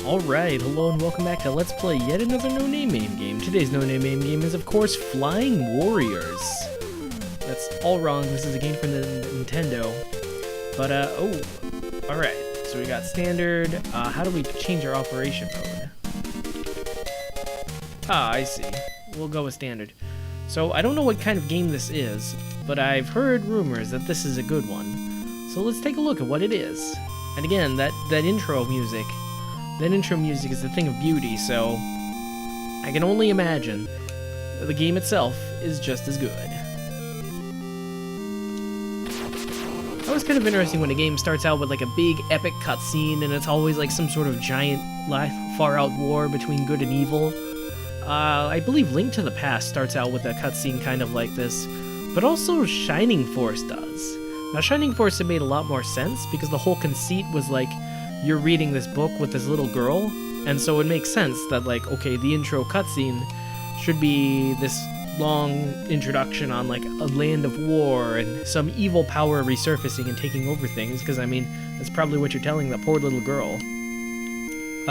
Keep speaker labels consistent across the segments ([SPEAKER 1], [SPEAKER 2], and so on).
[SPEAKER 1] Alright, hello and welcome back to Let's Play yet another No-Name MAME game. Today's No-Name MAME game is, of course, Flying Warriors. That's all wrong, this is a game from the Nintendo. But, alright, so we got standard. How do we change our operation mode? Ah, I see. We'll go with standard. So, I don't know what kind of game this is, but I've heard rumors that this is a good one. So let's take a look at what it is. And again, that intro music is a thing of beauty, so I can only imagine that the game itself is just as good. It's always kind of interesting when a game starts out with like a big epic cutscene and it's always like some sort of giant far-out war between good and evil. I believe Link to the Past starts out with a cutscene kind of like this, but also Shining Force does. Now Shining Force had made a lot more sense because the whole conceit was like, you're reading this book with this little girl, and so it makes sense that, like, okay, the intro cutscene should be this long introduction on, like, a land of war and some evil power resurfacing and taking over things, because, I mean, that's probably what you're telling that poor little girl.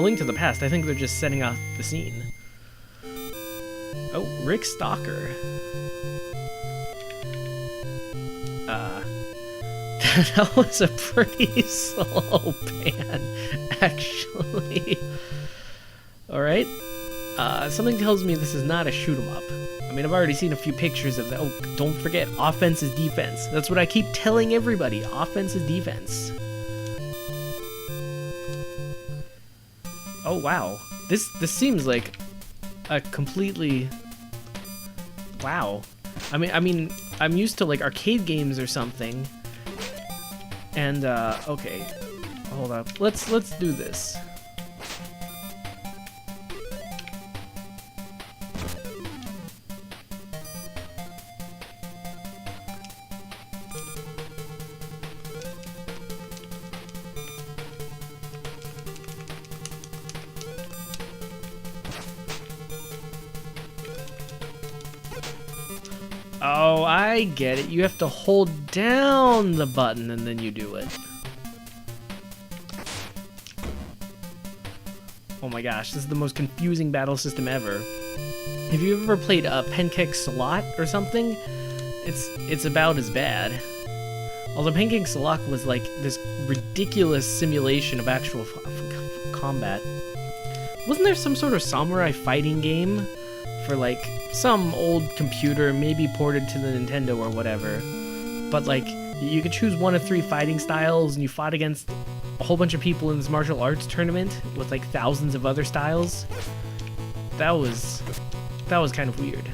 [SPEAKER 1] Link to the Past, I think they're just setting up the scene. Oh, Rick Stalker. That was a pretty slow pan, actually. Alright. Something tells me this is not a shoot-'em-up. I mean, I've already seen a few pictures of that. Oh, don't forget, offense is defense. That's what I keep telling everybody. Offense is defense. Oh, wow. This seems like a completely... Wow. I mean, I'm used to, like, arcade games or something. And, okay, hold up. Let's do this. Oh, I get it. You have to hold down the button and then you do it. Oh my gosh, this is the most confusing battle system ever. Have you ever played a Pancake Slot or something? It's about as bad. Although Pancake Slot was like this ridiculous simulation of actual combat. Wasn't there some sort of samurai fighting game for like some old computer, maybe ported to the Nintendo or whatever? But like, you could choose one of 3 fighting styles and you fought against a whole bunch of people in this martial arts tournament with like thousands of other styles. That was kind of weird.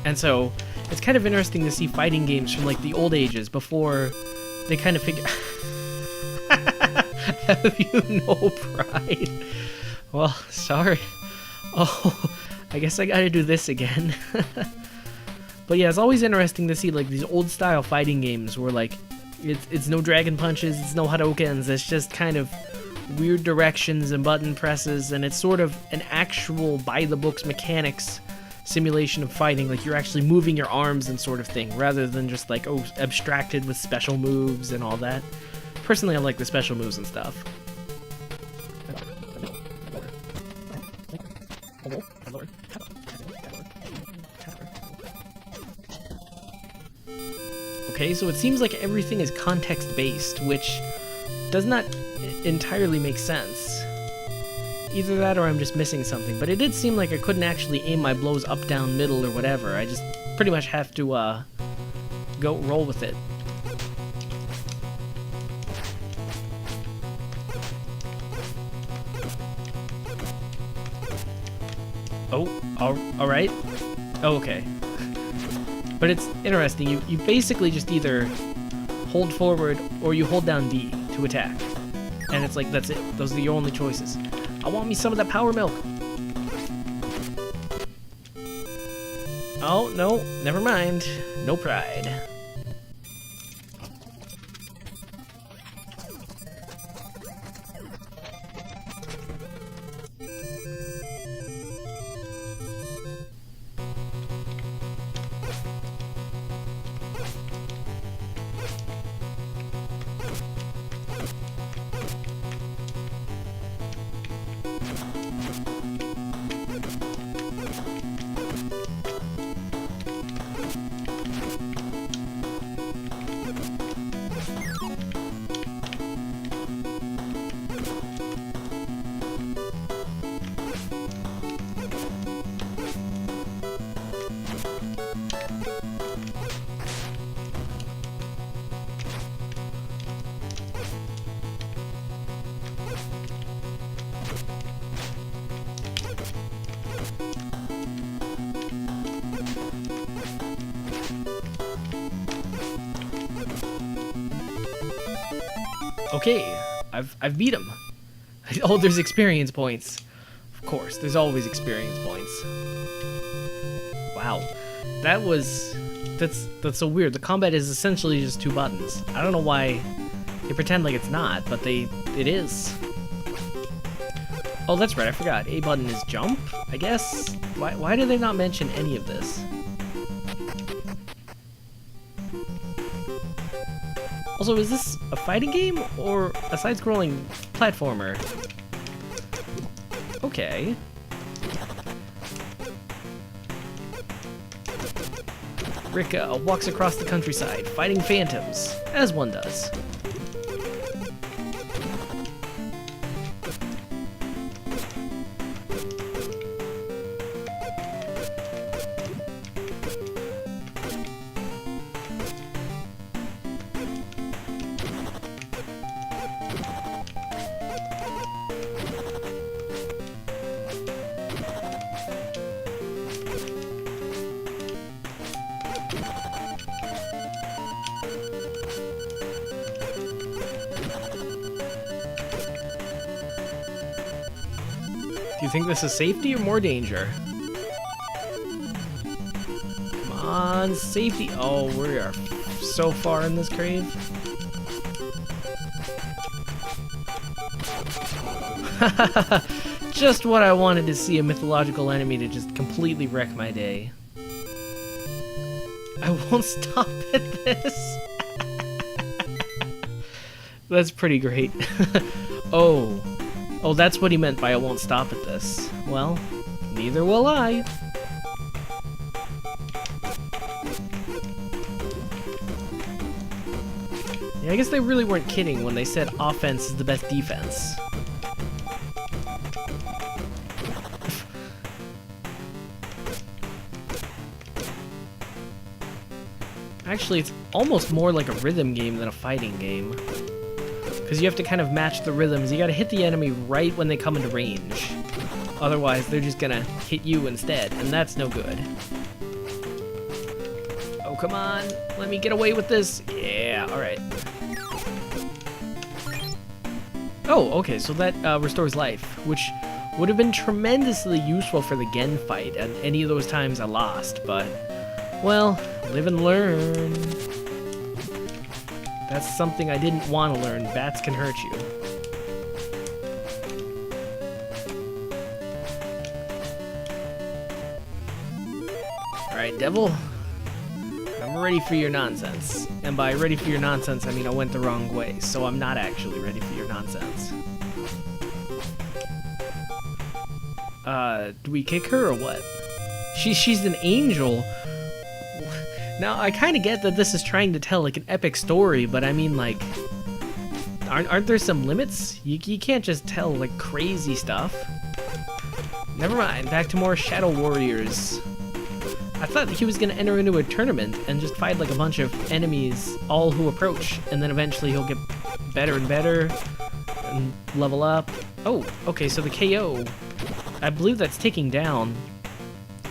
[SPEAKER 1] And so it's kind of interesting to see fighting games from like the old ages before they kind of figure have you no pride? Well, sorry. Oh, I guess I gotta do this again. But yeah, it's always interesting to see like these old style fighting games where like it's no dragon punches, it's no Hadoukens, it's just kind of weird directions and button presses, and it's sort of an actual by-the-books mechanics simulation of fighting, like you're actually moving your arms and sort of thing, rather than just like, oh, abstracted with special moves and all that. Personally, I like the special moves and stuff. Okay, so it seems like everything is context-based, which does not entirely make sense. Either that or I'm just missing something, but it did seem like I couldn't actually aim my blows up, down, middle, or whatever. I just pretty much have to, go roll with it. Oh, alright. Oh, okay. But it's interesting, you basically just either hold forward or you hold down D to attack. And it's like, that's it. Those are your only choices. I want me some of that power milk. Oh, no, never mind. No pride. Okay, I've beat him. Oh, there's experience points. Of course, there's always experience points. Wow, that's so weird. The combat is essentially just 2 buttons. I don't know why they pretend like it's not, but it is. Oh, that's right, I forgot. A button is jump, I guess. Why do they not mention any of this? Also, is this a fighting game or a side-scrolling platformer? Okay. Rick walks across the countryside, fighting phantoms, as one does. Do you think this is safety or more danger? Come on, safety. Oh, we are so far in this cave. Just what I wanted to see, a mythological enemy to just completely wreck my day. I won't stop at this. That's pretty great. Oh, that's what he meant by I won't stop at this. Well, neither will I. Yeah, I guess they really weren't kidding when they said offense is the best defense. Actually, it's almost more like a rhythm game than a fighting game. Because you have to kind of match the rhythms. You gotta hit the enemy right when they come into range. Otherwise, they're just gonna hit you instead, and that's no good. Oh, come on. Let me get away with this. Yeah, alright. Oh, okay, so that restores life, which would have been tremendously useful for the Gen fight at any of those times I lost, but, well, live and learn. That's something I didn't want to learn. Bats can hurt you. Alright, devil. I'm ready for your nonsense. And by ready for your nonsense, I mean I went the wrong way, so I'm not actually ready for your nonsense. Do we kick her or what? She's an angel. Now, I kind of get that this is trying to tell, like, an epic story, but I mean, like, aren't there some limits? You can't just tell, like, crazy stuff. Never mind, back to more Shadow Warriors. I thought he was going to enter into a tournament and just fight, like, a bunch of enemies, all who approach, and then eventually he'll get better and better and level up. Oh, okay, so the KO, I believe that's ticking down.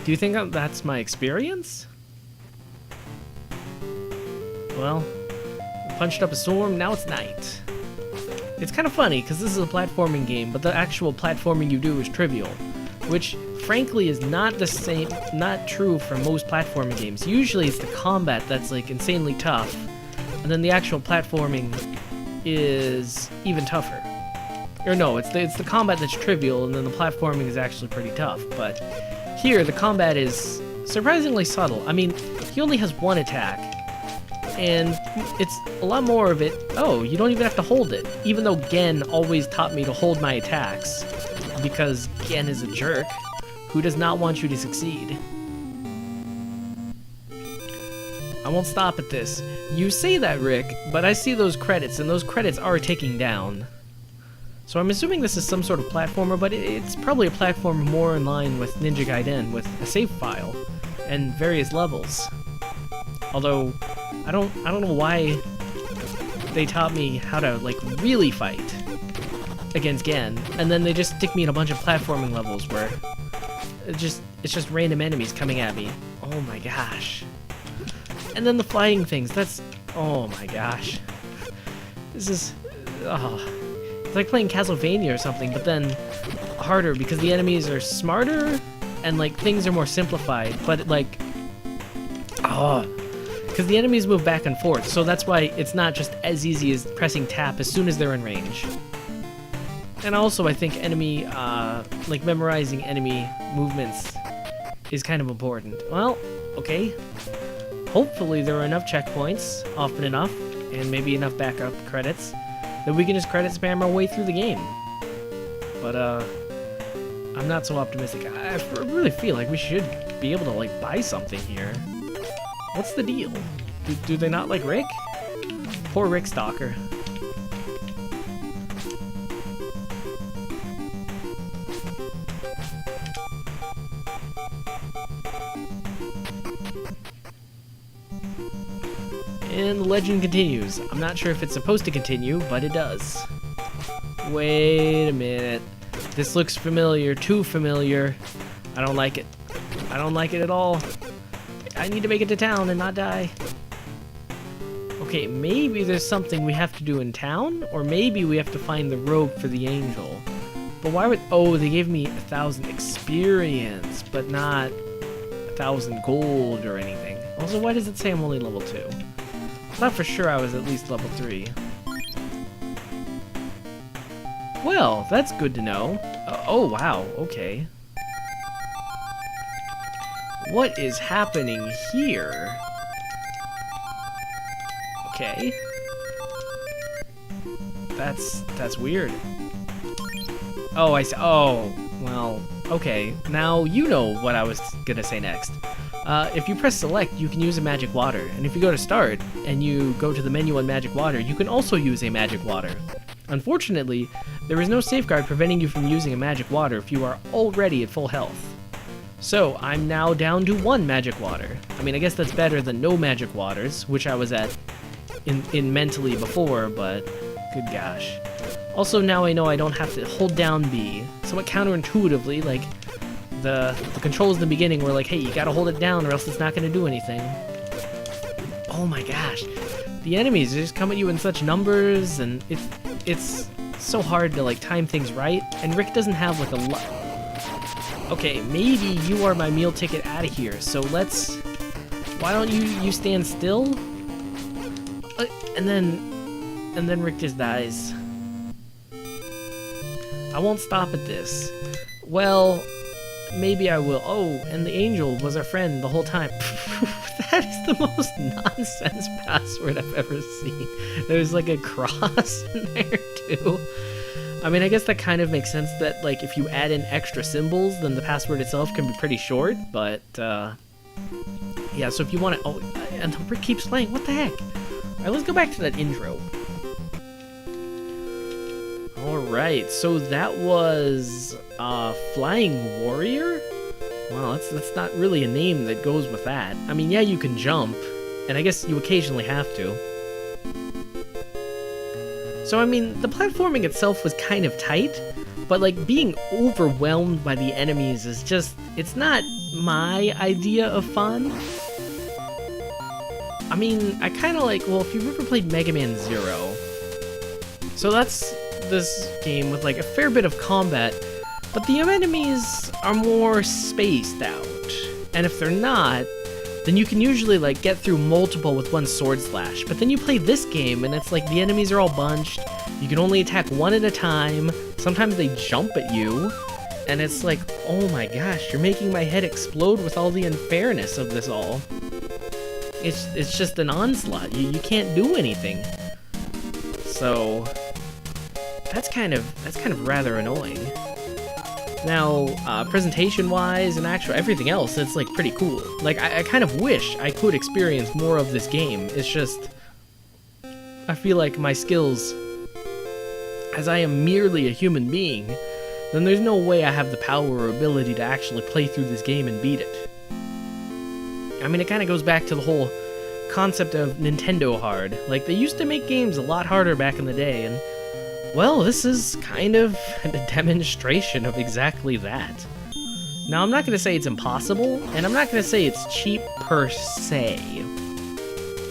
[SPEAKER 1] Do you think that's my experience? Well, I punched up a storm, now it's night. It's kind of funny, because this is a platforming game, but the actual platforming you do is trivial. Which, frankly, is not the same, not true for most platforming games. Usually it's the combat that's, like, insanely tough, and then the actual platforming is even tougher. Or no, it's the combat that's trivial, and then the platforming is actually pretty tough. But here, the combat is surprisingly subtle. I mean, he only has one attack, and it's a lot more of it. Oh, you don't even have to hold it. Even though Gen always taught me to hold my attacks, because Gen is a jerk who does not want you to succeed. I won't stop at this. You say that, Rick, but I see those credits, and those credits are ticking down. So I'm assuming this is some sort of platformer, but it's probably a platformer more in line with Ninja Gaiden, with a save file and various levels. Although I don't know why they taught me how to like really fight against Gen, and then they just stick me in a bunch of platforming levels where it's just random enemies coming at me. Oh my gosh. And then the flying things, that's, oh my gosh. This is, it's like playing Castlevania or something, but then harder because the enemies are smarter and like things are more simplified, but like, because the enemies move back and forth, so that's why it's not just as easy as pressing tap as soon as they're in range. And also I think enemy, like memorizing enemy movements is kind of important. Well, okay. Hopefully there are enough checkpoints, often enough, and maybe enough backup credits, that we can just credit spam our way through the game. But, I'm not so optimistic. I really feel like we should be able to, like, buy something here. What's the deal? Do they not like Rick? Poor Rick Stalker. And the legend continues. I'm not sure if it's supposed to continue, but it does. Wait a minute. This looks familiar, too familiar. I don't like it. I don't like it at all. I need to make it to town and not die. Okay, maybe there's something we have to do in town, or maybe we have to find the rope for the angel. But why would, oh, they gave me 1,000 experience, but not 1,000 gold or anything. Also, why does it say I'm only level 2? I thought for sure I was at least level 3. Well, that's good to know. Oh, wow, okay. What is happening here? Okay. That's weird. Oh, I see. Oh, well, okay. Now you know what I was gonna say next. If you press select, you can use a magic water, and if you go to start, and you go to the menu on magic water, you can also use a magic water. Unfortunately, there is no safeguard preventing you from using a magic water if you are already at full health. So, I'm now down to 1 magic water. I mean, I guess that's better than no magic waters, which I was at in mentally before, but good gosh. Also, now I know I don't have to hold down B, somewhat counterintuitively, like, the controls in the beginning were like, hey, you gotta hold it down or else it's not gonna do anything. Oh my gosh. The enemies just come at you in such numbers, and it's so hard to like time things right, and Rick doesn't have like a lot. Okay, maybe you are my meal ticket out of here, so let's, why don't you stand still? And then Rick just dies. I won't stop at this. Well, maybe I will. Oh, and the angel was our friend the whole time. That is the most nonsense password I've ever seen. There's like a cross in there too. I mean, I guess that kind of makes sense that like if you add in extra symbols, then the password itself can be pretty short, but yeah, so if you want to, oh, and Rick keeps playing, what the heck? Alright, let's go back to that intro. Alright, so that was Flying Warrior? Well, that's not really a name that goes with that. I mean, yeah, you can jump, and I guess you occasionally have to. So, I mean, the platforming itself was kind of tight, but like being overwhelmed by the enemies is just, it's not my idea of fun. I mean, I kind of like, well, if you've ever played Mega Man Zero, so that's this game with like a fair bit of combat, but the enemies are more spaced out, and if they're not, then you can usually like get through multiple with one sword slash. But then you play this game and it's like the enemies are all bunched, you can only attack one at a time, sometimes they jump at you, and it's like, oh my gosh, you're making my head explode with all the unfairness of this all. It's just an onslaught, you can't do anything. So that's kind of rather annoying. Now, presentation-wise and actual everything else, it's like pretty cool. Like, I kind of wish I could experience more of this game. It's just, I feel like my skills, as I am merely a human being, then there's no way I have the power or ability to actually play through this game and beat it. I mean, it kind of goes back to the whole concept of Nintendo hard. Like, they used to make games a lot harder back in the day, and well, this is kind of a demonstration of exactly that. Now, I'm not going to say it's impossible, and I'm not going to say it's cheap per se.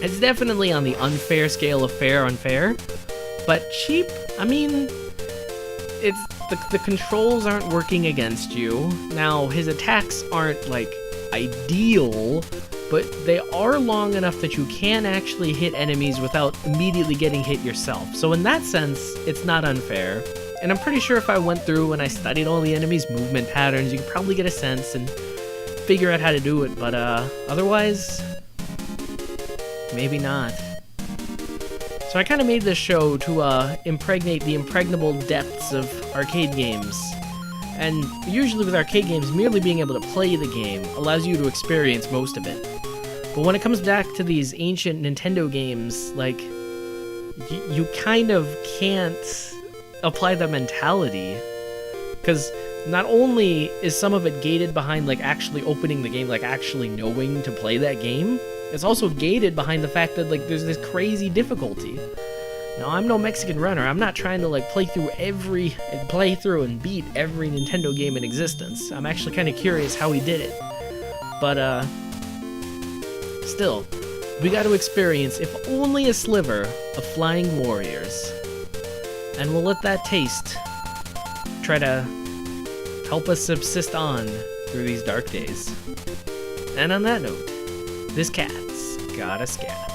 [SPEAKER 1] It's definitely on the unfair scale of fair, unfair. But cheap, I mean, it's the controls aren't working against you. Now, his attacks aren't, like, ideal, but they are long enough that you can actually hit enemies without immediately getting hit yourself. So in that sense, it's not unfair. And I'm pretty sure if I went through and I studied all the enemies' movement patterns, you could probably get a sense and figure out how to do it, but otherwise, maybe not. So I kind of made this show to impregnate the impregnable depths of arcade games. And usually with arcade games, merely being able to play the game allows you to experience most of it. But when it comes back to these ancient Nintendo games, like, you kind of can't apply that mentality. Because not only is some of it gated behind, like, actually opening the game, like, actually knowing to play that game, it's also gated behind the fact that, like, there's this crazy difficulty. Now, I'm no Mexican runner. I'm not trying to, like, play through and beat every Nintendo game in existence. I'm actually kind of curious how he did it. But, still, we got to experience, if only a sliver, of Flying Warriors. And we'll let that taste try to help us subsist on through these dark days. And on that note, this cat's got a scat.